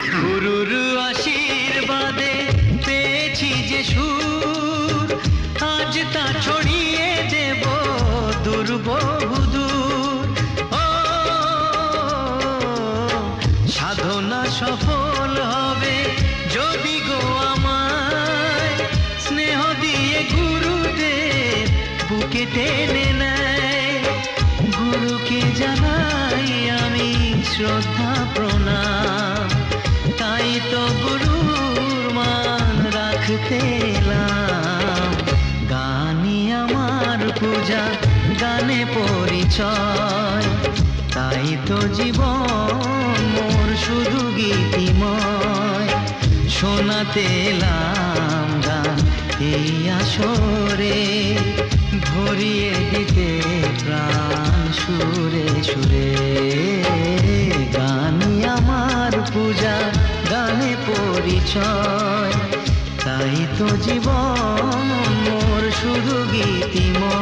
গুরুর আশীর্বাদে পেয়েছি যে সুর, আজ তা ছড়িয়ে দেব দূর বহুদূর। ও সাধনা সফল হবে যদি গো আমায় স্নেহ দিয়ে গুরুদেব বুকে টেনে নেয়। গুরুকে জানাই আমি শ্রদ্ধা প্রণাম, তাই তো গুরুর মান রাখতে এলাম। গানই আমার পূজা, গানে পরিচয়, তাই তো জীবন মোর শুধু গীতিময়। শোনাতে এলাম গান এই আসরে, ভরিয়ে দিতে প্রাণ সুরে সুরে। গানই আমার পূজা, গানে পরিচয়, তাই তো জীবন মোর শুধু গীতিময়।